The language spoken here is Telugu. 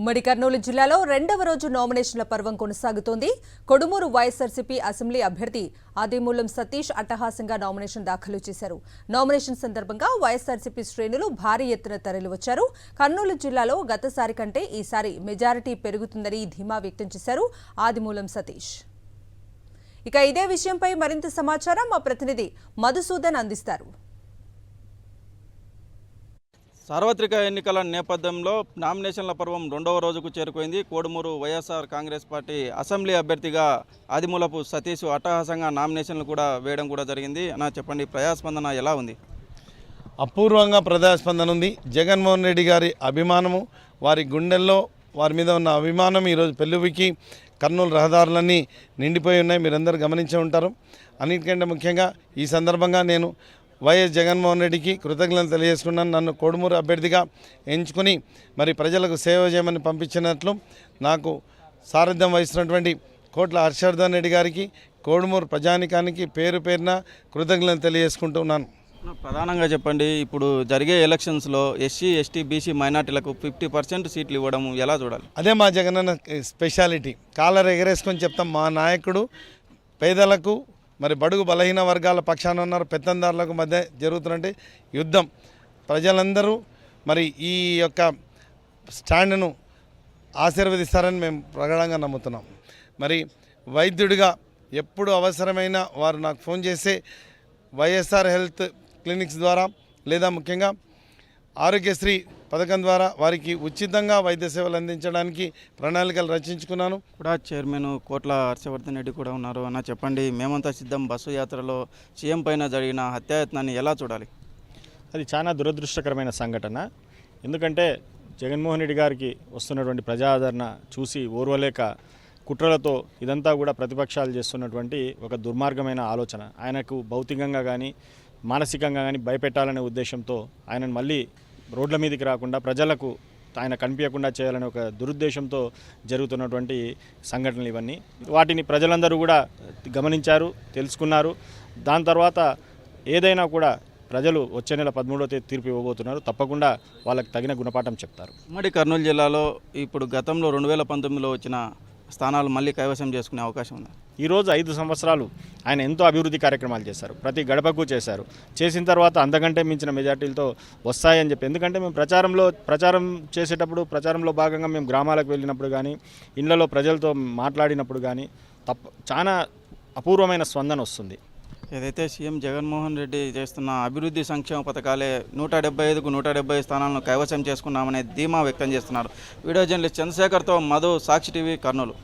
ఉమ్మడి కర్నూలు జిల్లాలో రెండవ రోజు నామినేషన్ల పర్వం కొనసాగుతోంది. కొడుమూరు వైఎస్ఆర్సీపీ అసెంబ్లీ అభ్యర్థి ఆదిమూలం సతీష్ అట్టహాసంగా నామినేషన్ దాఖలు చేశారు. నామినేషన్ సందర్భంగా వైఎస్ఆర్సీపీ శ్రేణులు భారీ ఎత్తున తరలివచ్చారు. కర్నూలు జిల్లాలో గతసారి కంటే ఈసారి మెజారిటీ పెరుగుతుందని ధీమా వ్యక్తం చేశారు ఆదిమూలం సతీష్. ఇక ఇదే విషయంపై మరింత సమాచారం మా ప్రతినిధి మధుసూదన్ అందిస్తారు. సార్వత్రిక ఎన్నికల నేపథ్యంలో నామినేషన్ల పర్వం రెండవ రోజుకు చేరుకుంది. కోడుమూరు వైఎస్ఆర్ కాంగ్రెస్ పార్టీ అసెంబ్లీ అభ్యర్థిగా ఆదిమూలపు సతీష్ అట్టహాసంగా నామినేషన్లు కూడా వేయడం కూడా జరిగింది. అన్న చెప్పండి, ప్రజాస్పందన ఎలా ఉంది? అపూర్వంగా ప్రజాస్పందన ఉంది. జగన్మోహన్ రెడ్డి గారి అభిమానము, వారి గుండెల్లో వారి మీద ఉన్న అభిమానం ఈరోజు పెళ్ళువికి కర్నూలు రహదారులన్నీ నిండిపోయి ఉన్నాయి. మీరందరూ గమనించే ఉంటారు. అన్నిటికంటే ముఖ్యంగా ఈ సందర్భంగా నేను వైఎస్ జగన్మోహన్ రెడ్డికి కృతజ్ఞతలు తెలియజేసుకున్నాను. నన్ను కోడుమూరు అభ్యర్థిగా ఎంచుకుని మరి ప్రజలకు సేవ చేయమని పంపించినట్లు నాకు సారథ్యం వహిస్తున్నటువంటి కోట్ల హర్షవర్ధన్ రెడ్డి గారికి, కోడుమూరు ప్రజానికానికి పేరు పేరున కృతజ్ఞతలు తెలియజేసుకుంటున్నాను. ప్రధానంగా చెప్పండి, ఇప్పుడు జరిగే ఎలక్షన్స్లో ఎస్సీ, ఎస్టీ, బీసీ మైనార్టీలకు 50% సీట్లు ఇవ్వడం ఎలా చూడాలి? అదే మా జగనన్న స్పెషాలిటీ. కాలర్ ఎగరేసుకొని చెప్తాం. మా నాయకుడు పేదలకు మరి బడుగు బలహీన వర్గాల పక్షాన ఉన్నారు, పెత్తందారులకు మధ్య జరుగుతున్నట్టు యుద్ధం. ప్రజలందరూ మరి ఈ యొక్క స్టాండ్ను ఆశీర్వదిస్తారని మేము ప్రగాఢంగా నమ్ముతున్నాం. మరి వైద్యుడిగా ఎప్పుడు అవసరమైన వారు నాకు ఫోన్ చేస్తే వైఎస్ఆర్ హెల్త్ క్లినిక్స్ ద్వారా లేదా ముఖ్యంగా ఆరోగ్యశ్రీ పథకం ద్వారా వారికి ఉచితంగా వైద్య సేవలు అందించడానికి ప్రణాళికలు రచించుకున్నాను. కూడా చైర్మన్ కోట్ల హర్షవర్ధన్ రెడ్డి కూడా ఉన్నారు. అన్న చెప్పండి, మేమంతా సిద్ధం బస్సు యాత్రలో సీఎం పైన జరిగిన హత్యాయత్నాన్ని ఎలా చూడాలి? అది చాలా దురదృష్టకరమైన సంఘటన. ఎందుకంటే జగన్మోహన్ రెడ్డి గారికి వస్తున్నటువంటి ప్రజాదరణ చూసి ఓర్వలేక కుట్రలతో ఇదంతా కూడా ప్రతిపక్షాలు చేస్తున్నటువంటి ఒక దుర్మార్గమైన ఆలోచన. ఆయనకు భౌతికంగా కానీ మానసికంగా కానీ భయపెట్టాలనే ఉద్దేశంతో ఆయనను మళ్ళీ రోడ్ల మీదకి రాకుండా ప్రజలకు ఆయన కనిపించకుండా చేయాలనే ఒక దురుద్దేశంతో జరుగుతున్నటువంటి సంఘటనలు ఇవన్నీ. వాటిని ప్రజలందరూ కూడా గమనించారు, తెలుసుకున్నారు. దాని తర్వాత ఏదైనా కూడా ప్రజలు వచ్చే నెల 13వ తేదీ తీర్పు ఇవ్వబోతున్నారు. తప్పకుండా వాళ్ళకి తగిన గుణపాఠం చెప్తారు. ఉమ్మడి కర్నూలు జిల్లాలో ఇప్పుడు గతంలో 2019లో వచ్చిన స్థానాలు మళ్ళీ కైవసం చేసుకునే అవకాశం ఉంది. ఈరోజు 5 సంవత్సరాలు ఆయన ఎంతో అభివృద్ధి కార్యక్రమాలు చేశారు. ప్రతి గడపకు చేశారు. చేసిన తర్వాత అంతకంటే మించిన మెజార్టీలతో వస్తాయని చెప్పి, ఎందుకంటే మేము ప్రచారం చేసేటప్పుడు ప్రచారంలో భాగంగా మేము గ్రామాలకు వెళ్ళినప్పుడు కానీ ఇళ్లలో ప్రజలతో మాట్లాడినప్పుడు కానీ చాలా అపూర్వమైన స్పందన వస్తుంది. ఏదైతే సీఎం జగన్మోహన్ రెడ్డి చేస్తున్న అభివృద్ధి సంక్షేమ పథకాలే 175కు 170 స్థానాలను కైవసం చేసుకున్నామనే ధీమా వ్యక్తం చేస్తున్నారు. వీడియో జర్నలిస్ట్ చంద్రశేఖర్తో మధు, సాక్షి టీవీ, కర్నూలు.